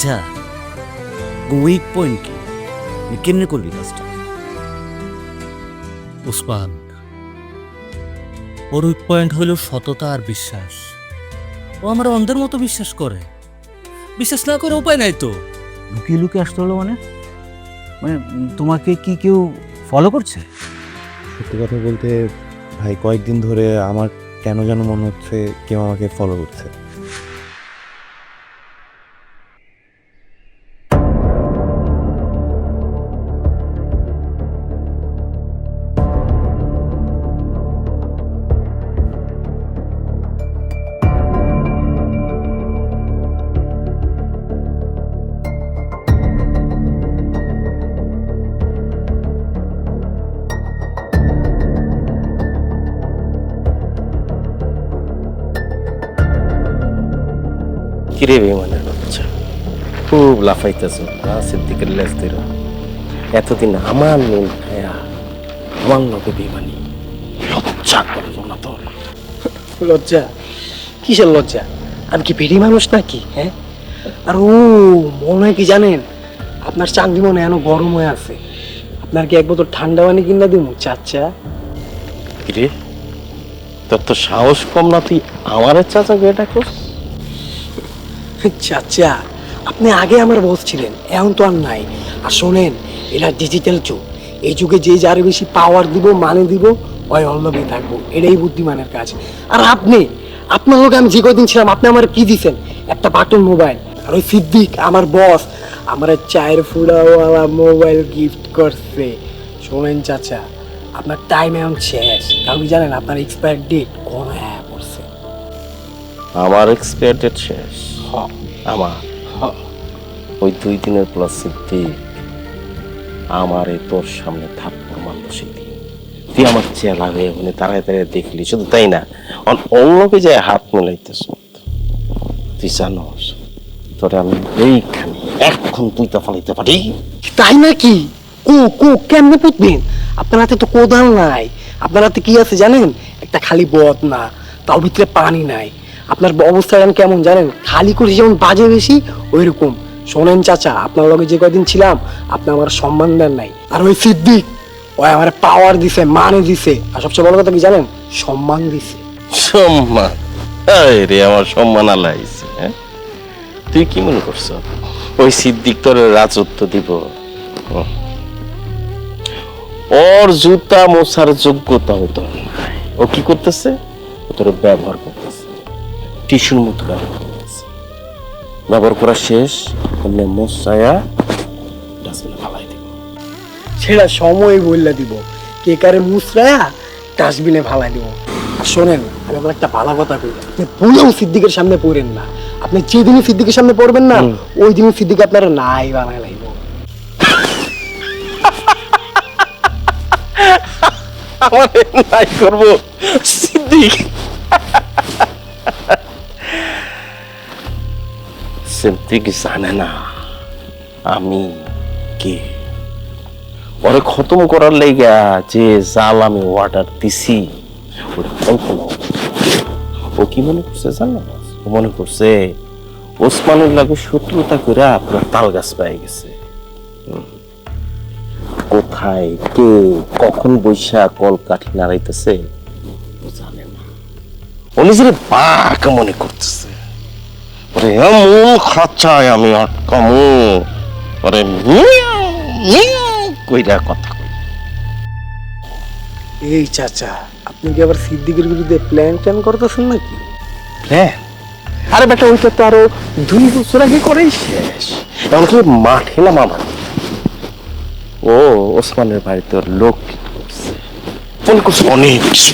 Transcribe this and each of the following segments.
আচ্ছা, weak point কি? কেমনে করবি কাজটা? উসমান, ওর উইক পয়েন্ট হইল সততা আর বিশ্বাস। ও আমার অন্ধের মতো বিশ্বাস করে। বিশ্বাস না করে উপায় নাই তো। লুকিয়ে লুকিয়ে আসতে হলো মানে? মানে তোমাকে কি কেউ ফলো করছে? সত্যি কথা বলতে ভাই, কয়েকদিন ধরে আমার কেন যেন মনে হচ্ছে কেউ আমাকে ফলো করছে। কিরে বেমানের বাচ্চা, খুব লাফাইতেছ না সিদ্দিকের লেজ ধরে। এতদিন আমার নুন খায়া আমার লোকে বেমানি, লজ্জা করলো না তোর? লজ্জা? কিসের লজ্জা? আমি কি পেটি মানুষ নাকি? হ্যাঁ, আর ও মনে হয় কি জানেন, আপনার চাকরি মনে হয় এখনো গরম হয়ে আছে। আপনার কি এক বোতল ঠান্ডা পানি কিনা দিব চাচা? কিরে, তোর তো সাহস কম না, তুই আমার চাচা এটা করস? চাচা, আপনি আগে আমার বস ছিলেন, এখন তো আর নাই। আর শোনেন, এটা ডিজিটাল যুগ। এই যুগে যে যার বেশি পাওয়ার দিব, মানে দিব, ওই অল্লভে থাকবো, এটাই বুদ্ধিমানের কাজ। আর আপনি, আপনার লোক আমি যে কদিন ছিলাম, আপনি আমার কি দিছেন? একটা বাটন মোবাইল। আর ওই সিদ্দিক আমার বস আমার চায়ের ফুড়াওয়ালা মোবাইল গিফট করছে। শোনেন চাচা, আপনার টাইম এখন শেষ। কারণ কি জানেন, আপনার এক্সপায়ার ডেট কোন হ্যাঁ পড়ছে। আমার এক্সপায়ার ডেট শেষ? আমার ওই 2 দিনের প্লাস সিদ্দিক আমারে তোর সামনে থাপ্পড় মারল সেদিন। তুই আমার চেলা হয়ে ওখানে দাঁড়ায় দাঁড়ায় দেখলি, শুধু তাই না, অন্যকে যায় হাত মেলাইতেছ। তুই জানোস তোরে আমি এইখানে এখন তুই তো ফালাইতে পারি? তাই নাকি? কেমনে পুতবেন? আপনার হাতে তো কোদাল নাই। আপনার হাতে কি আছে জানেন? একটা খালি বদ না, তার ভিতরে পানি নাই। আপনার অবস্থা কেমন জানেন? খালি করে যেমন বাজে বেশি, ওই রকম। শোনেন চাচা, আপনার লগে যে কয়দিন ছিলাম, আপনি আমার সম্মান দেন নাই। আর ওই সিদ্দিক, ওই আমার পাওয়ার দিছে, মানে দিছে, আর সবচেয়ে বড় কথা কি জানেন? সম্মান দিছে। সম্মান? রে, আমার সম্মান আলাইছে। হ্যাঁ, তুই কি মনে করছ ওই সিদ্দিক তোর রাজত্ব দিব? ওর জুতা মোছার যোগ্যতা হতো নাই। ও কি করতেছে? ও তোর ব্যবহার করতেছে, টিস্যুর মতো ব্যবহার করতেছে। ব্যবহার করা শেষ, এমনি মোছায়া ডাস্টবিনে ফালাই দিব। সেটা সময় বললে দিব, কে কারে মুসরায়া ডাস্টবিনে ফালাই দিব। আর শোনেন, আমি আপনার একটা ভালো কথা কই, আপনি ভুলেও সিদ্দিকের সামনে পড়েন না। আপনি যেদিনই সিদ্দিকের সামনে পড়বেন না, ওই দিনই সিদ্দিক আপনারা নাই বানায় লাইব। আমার নাই করবো সিদ্দিক? সিদ্দিক জানে না আমি কে। ওরে খতম করার লেগা যে জাল আমি অর্ডার দিছি, ওর কল্পনা। ও কি মনে করছে জানো? ও মনে করছে ওসমানের লাগে শত্রুতা করে আপনার তাল গাছ পাই গেছে। কোথায় কে কখন বৈশা কল কাঠি নাড়াইতেছে ও জানে না। ও নিজের বাঘ মনে করতেছে। ওরে এমন খাঁচায় আমি আটকামু, ওরে মিয়াও মিয়াও কইরা কথা কই। এই চাচা, আপনি কি আবার সিদ্দিকের বিরুদ্ধে প্ল্যান করতেছেন নাকি? হ্যাঁ, আরে বেটা, ওইটা তো আরো 2 বছর আগে করেই শেষ। এমনকি মাঠে নামা। ও ওসমানের বাড়িতে ওর লোক করছে, ফোন করছে অনেক কিছু।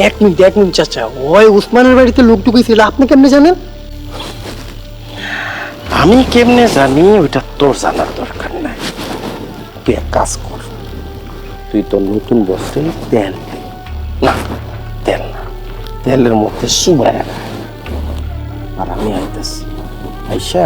এক মিনিট চাচা, ওই উসমানের বাড়িতে লোক ঢুকেছিল, আপনি কেমনে জানেন? আমি কেমনে জানি ওইটা তোর জানার দরকার নাই। তুই এক কাজ কর, তুই তোর নতুন বস্তে তেল দে। না, তেল না, তেলের মধ্যে সুবায় রাখ। আর আমি আইতেছি, আইসা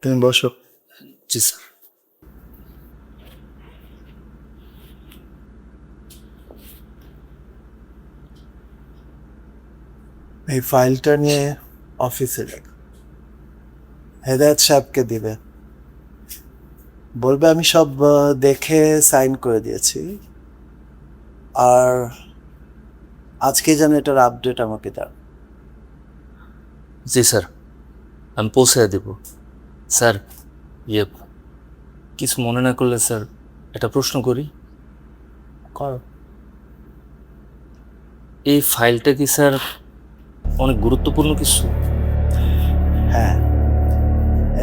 তুমি বসো। জি স্যার। এই ফাইলটা নিয়ে অফিসে যাবে, হেদায়েত সাহেবকে দিবে, বলবে আমি সব দেখে সাইন করে দিয়েছি, আর আজকে যেন এটার আপডেট আমাকে দাও। জি স্যার, আমি পৌঁছে দেব। স্যার ইয়ে, কিছু মনে না করলে স্যার একটা প্রশ্ন করি। করো। এই ফাইলটা কি স্যার অনেক গুরুত্বপূর্ণ কিছু? হ্যাঁ,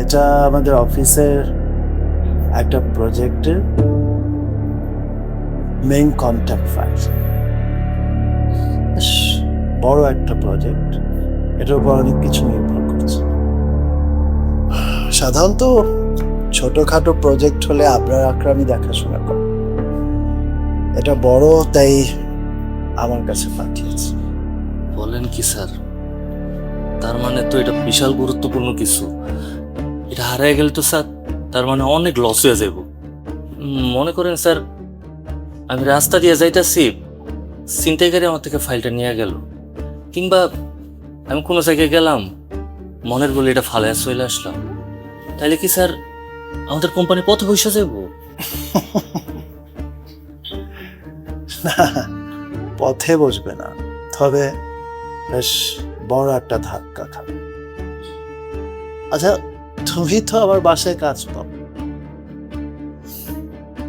এটা আমাদের অফিসের একটা প্রজেক্টের মেইন কন্ট্যাক্ট ফাইল। বেশ বড় একটা প্রজেক্ট, এটার উপর অনেক কিছু নির্ভর করছে। সাধারণত ছোটখাটো প্রজেক্ট হলে আবরার আকরামই দেখাশোনা করে, এটা বড় তাই আমার কাছে পাঠিয়েছে। বলেন কি স্যার? তার মানে তো এটা বিশাল গুরুত্বপূর্ণ কিছু। এটা হারিয়ে গেলে তো স্যার তার মানে অনেক লস হয়ে যাব। মনে করেন স্যার, আমি রাস্তা দিয়ে যাইতাছি, ছিনতাইকারী আমার থেকে ফাইলটা নিয়ে গেল, কিংবা আমি কোনো জায়গায় গেলাম, মনের বলে এটা ফালায় চলে আসলাম, তাহলে কি স্যার আমাদের কোম্পানি পথে বসে যাব? না, পথে বসবে না, তবে বেশ বড় একটা ধাক্কা খাবে। আচ্ছা, তুমি তো আমার বাসায় কাজ পাও,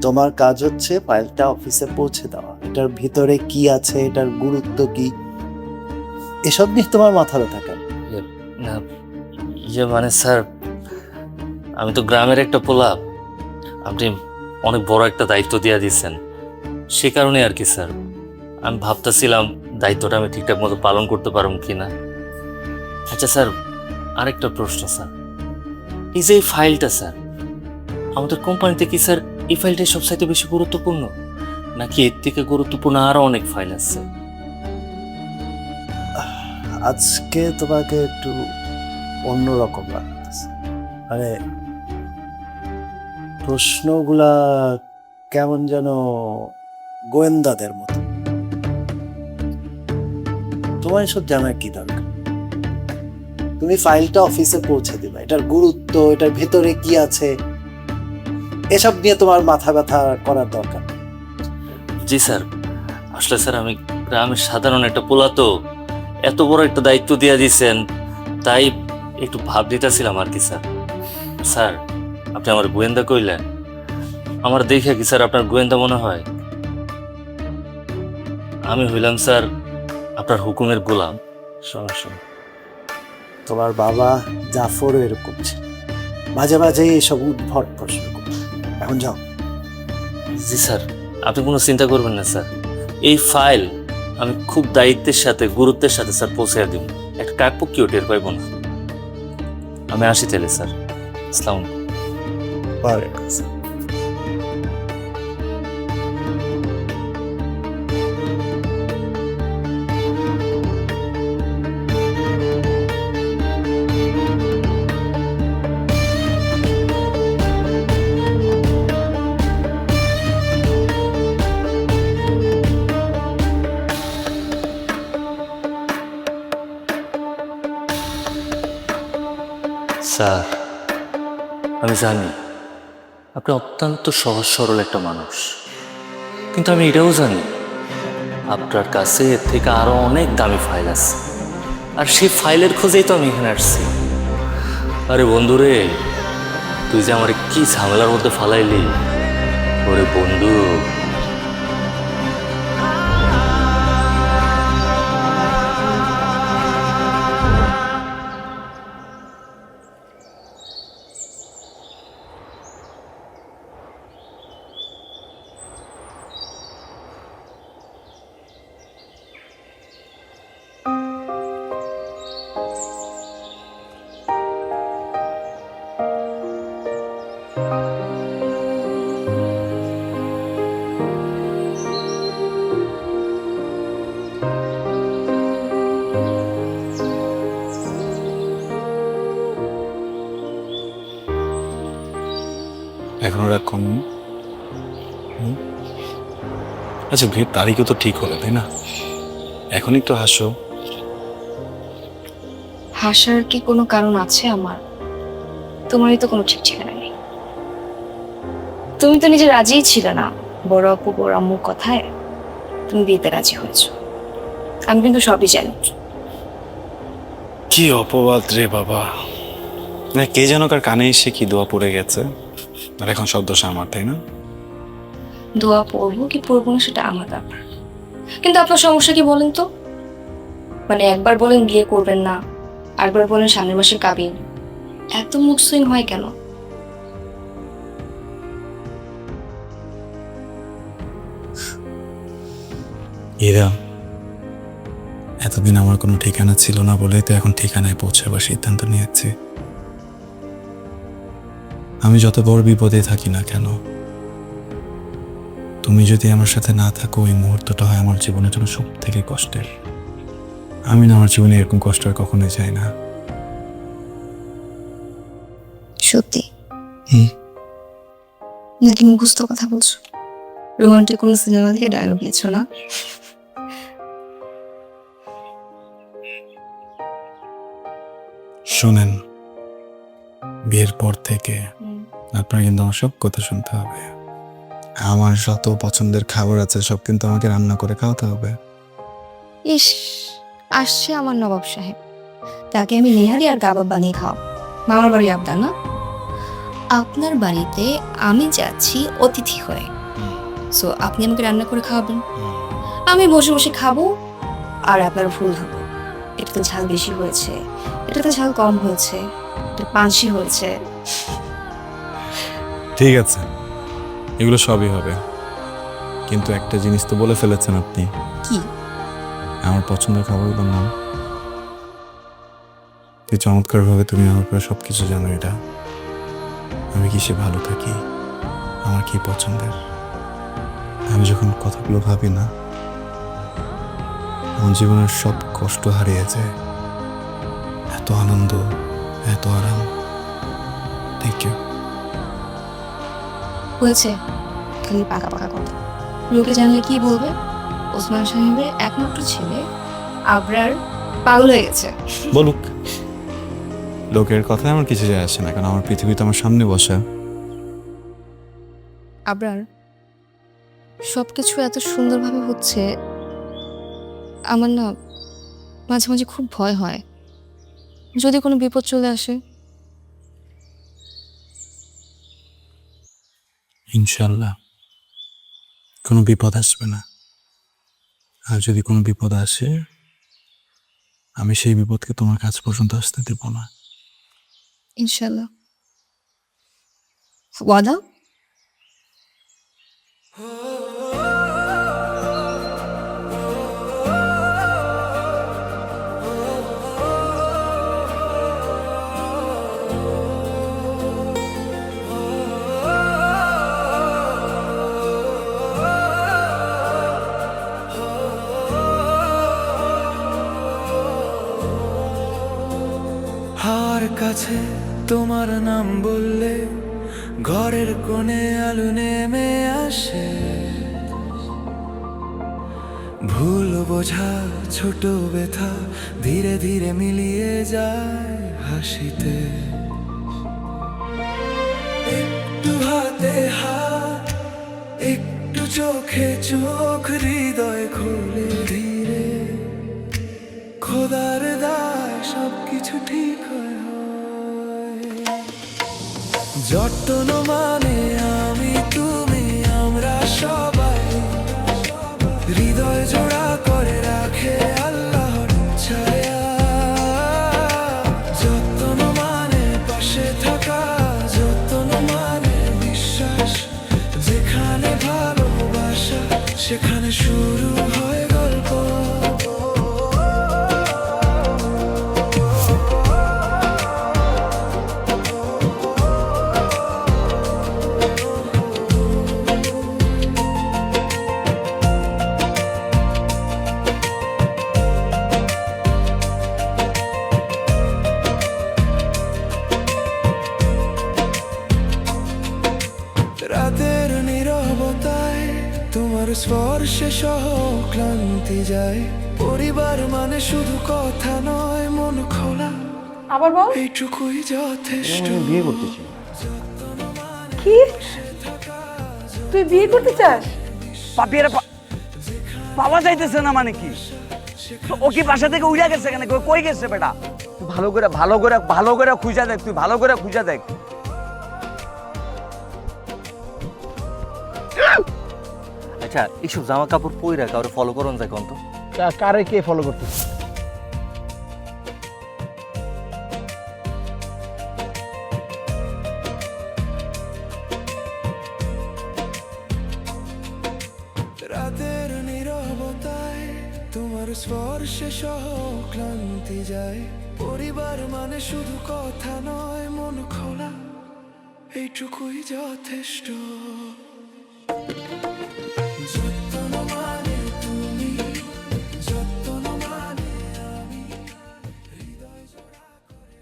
তোমার কাজ হচ্ছে ফাইলটা অফিসে পৌঁছে দেওয়া। এটার ভিতরে কি আছে, এটার গুরুত্ব কি, এসব নিয়ে তোমার মাথা ব্যথা কেন? না, ইয়ে মানে স্যার, আমি তো গ্রামের একটা পোলা, আপনি অনেক বড় একটা দায়িত্ব দিয়ে দিয়েছেন, সে কারণে আর কি স্যার আমি ভাবতেছিলাম দায়িত্বটা আমি ঠিকঠাক মতো পালন করতে পারবো কিনা। আচ্ছা স্যার, আরেকটা প্রশ্ন স্যার, এই যে এই ফাইলটা স্যার, আমাদের কোম্পানিতে কি স্যার এই ফাইলটাই সবচাইতে বেশি গুরুত্বপূর্ণ, নাকি এর থেকে গুরুত্বপূর্ণ আরো অনেক ফাইল আছে? আজকে তোমাকে একটু অন্যরকম লাগতেছে, মানে প্রশ্নগুলা কেমন যেন গোয়েন্দাদের মতো। তোমার এসব জানার কি দরকার? তুমি ফাইলটা অফিসে পৌঁছে দিবে, এটার গুরুত্ব, এটার ভেতরে কি আছে, এসব নিয়ে তোমার মাথা ব্যথা করার দরকার। জি স্যার, আসলে স্যার আমি গ্রামের সাধারণ একটা পোলা, তো এত বড় একটা দায়িত্ব দিয়ে দিয়েছেন, তাই একটু ভাব দিতেছিলাম আর কি স্যার। স্যার, আপনি আমার গোয়েন্দা কইলেন, আমার দেখে কি স্যার আপনার গোয়েন্দা মনে হয়? আমি হইলাম স্যার আপনার হুকুমের গোলাম। শোনো শোনো, তোমার বাবা জাফরও এরকম ছিল, মাঝে মাঝে এসব উদ্ভট প্রশ্ন করত। এখন যাও। জি স্যার, আপনি কোনো চিন্তা করবেন না স্যার, এই ফাইল আমি খুব দায়িত্বের সাথে গুরুত্বের সাথে স্যার পৌঁছে দিব, একটা কাকপক্ষীও টের পাইব না। আমি আসি তাহলে স্যার, আসসালামু আলাইকুম। ওয়ালাইকুম আসসালাম। স্যার, আমি জানি আপনি অত্যন্ত সহজ সরল একটা মানুষ, কিন্তু আমি এটাও জানি আপনার কাছে এর থেকে আরো অনেক দামি ফাইল আছে, আর সেই ফাইলের খোঁজেই তো আমি এখানে আসছি। আরে বন্ধুরে, তুই যে আমার কি ঝামেলার মধ্যে ফালাইলি, ওরে বন্ধু। আচ্ছা, বিয়ের তারিখও তো ঠিক হলো, তাই না? এখন একটু হাসো। হাসার কি কোনো কারণ আছে আমার? তোমারই তো কোনো ঠিক ঠিকানা নেই। তুমি তো নিজে রাজিই ছিলে না বড় আপু বড় আম্মুর কথায়। তুমি বিয়েতে রাজি হয়েছো, আমি কিন্তু সবই জানি। কি অপবাদ রে বাবা! না, কে যেন কার কানে এসে কি দোয়া পড়ে গেছে, আর এখন সব দোষ আমার, তাই না? দোয়া পড়বো কি পড়বো না সেটা আমার ব্যাপার, কিন্তু আপনার সমস্যা কি বলেন তো? মানে একবার বলেন বিয়ে করবেন না, আরেকবার বলেন সামনের মাসে কাবিন, এত মুড সুইং হয় কেন? এরা এতদিন আমার কোনো ঠিকানা ছিল না বলেই তো এখন ঠিকানায় পৌঁছাবার সিদ্ধান্ত নিয়েছি। আমি যত বড় বিপদে থাকি না কেন, তুমি যদি আমার সাথে না থাকো, ওই মুহূর্তটা হয় আমার জীবনের জন্য সব থেকে কষ্টের। আমি না আমার জীবনে এরকম কষ্ট আর কখনোই চাই না। সত্যি হুম। নাকি মুখস্থ কথা বলছো? রোমান্টিক কোনো সিনেমা থেকে ডায়লগ নিচ্ছ না? শোনেন, বিয়ের পর থেকে আপনার কিন্তু আমার সব কথা শুনতে হবে। আমার যত পছন্দের খাবার আছে সব কিন্তু আমাকে রান্না করে খাওয়াতে হবে। ইস, আসছে আমার নবাব সাহেব, তাকে আমি নেহারি আর কাবাব বানিয়ে খাও। মামার বাড়ি আবদার না? আপনার বাড়িতে আমি যাচ্ছি অতিথি হয়ে, সো আপনি আমাকে রান্না করে খাওয়াবেন, আমি বসে বসে খাবো আর আপনার ভুল হবে। এটা তো ঝাল বেশি হয়েছে, এটা তো ঝাল কম হয়েছে, এটা পাঁচি হয়েছে। ঠিক আছে, এগুলো সবই হবে, কিন্তু একটা জিনিস তো বলে ফেলেছেন আপনি। কি? আমার পছন্দের খাবারগুলোর নাম। কি চমৎকার ভাবে তুমি আমার প্রায় সবকিছু জানো। এটা আমি কিসে ভালো থাকি, আমার কি পছন্দের, আমি যখন কথাগুলো ভাবি না, আমার জীবনের সব কষ্ট হারিয়ে যায়। এত আনন্দ, এত আরাম। Thank you. হয়েছে খালি পাকা পাকা কথা। লোকে জানলে কি বলবে? ওসমান সাহেবের একমাত্র ছেলে আবরার পাগল হয়ে গেছে। বলুক, লোকের কথায় আমার কিছু যায় আসে না, কারণ আমার পৃথিবীতে আমার সামনে বসা। আবরার সবকিছু এত সুন্দরভাবে হচ্ছে, আমার না মাঝে মাঝে খুব ভয় হয় যদি কোনো বিপদ চলে আসে। ইনশাল্লাহ কোনো বিপদ আসবে না, আর যদি কোনো বিপদ আসে আমি সেই বিপদকে তোমার কাছ পর্যন্ত আসতে দেব না। ইনশাল্লাহ। ওয়াদা? হার কাছে তোমার নাম বললে ঘরের কোণে আলো নেমে আসে, ভুল বোঝা ছোট ব্যথা ধীরে ধীরে মিলিয়ে যায় হাসিতে। একটু হাতে হাত, একটু চোখে চোখ, হৃদয় খুলে ধীরে, খোদার দায় সবকিছু ঠিক হয়। যত্ন মানে আমি তুমি আমরা সবাই, হৃদয় জোড়া করে রাখে আল্লাহর ছায়া। যত্ন মানে পাশে থাকা, যত্ন মানে বিশ্বাস, যেখানে ভালোবাসা সেখানে শুরু হয় গল্প। রাতের নীরবতায় তোমার স্পর্শ সহ ক্লান্তি যায়। পরিবার মানে শুধু কথা নয়, মন খোলা আবার বল এইটুকুই যথেষ্ট। বিয়ে করতেছি। কি তুই বিয়ে করতে চাস? পাপিয়ারা পাওয়া যাইতেছে না মানে কি? ও কি বাসা থেকে উড়ে গেছে কেন? কই গেছে বেটা? তুই ভালো করে খুঁজা দেখ, তুই ভালো করে খুঁজা দেখ। আচ্ছা, এইসব জামা কাপড় পইরা কাউরে ফলো করুন যায় কোন তো? কারে কে ফলো করতেছে? রাতের নীরবতায় তোমার স্পর্শে সহ ক্লান্তি যায়। পরিবার মানে শুধু কথা নয়, মন খোলা এইটুকুই যথেষ্ট। যত্ন মানে তুমি, যত্ন মানে আমি, হৃদয় জোড়া করে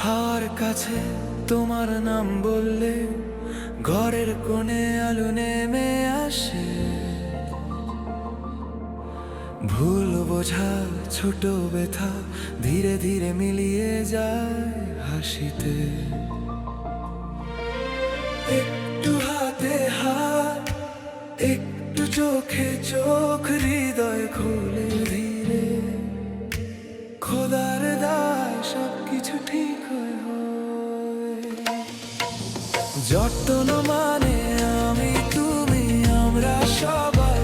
হার কাছে তোমার নাম বললে ঘরের কোণে আলো নেমে আসে। ভুল বোঝা ছোট ব্যথা ধীরে ধীরে মিলিয়ে যায় হাসিতে। একটু হাতে হাত, একটু চোখে চোখ, হৃদয় খুলে ধীরে। খোদার দায় সবকিছু ঠিক হয়। যত্ন মানে আমি তুমি আমরা সবাই,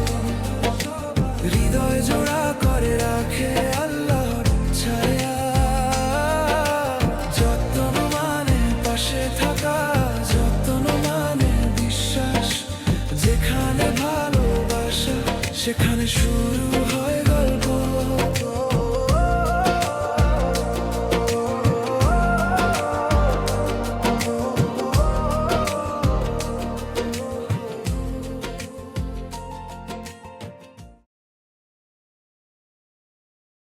হৃদয় জোড়া করে রাখে আল্লাহর ছায়া। যত্ন মানে পাশে থাকা, যত্ন মানে বিশ্বাস। যেখানে ভালোবাসা সেখানে শুরু হয়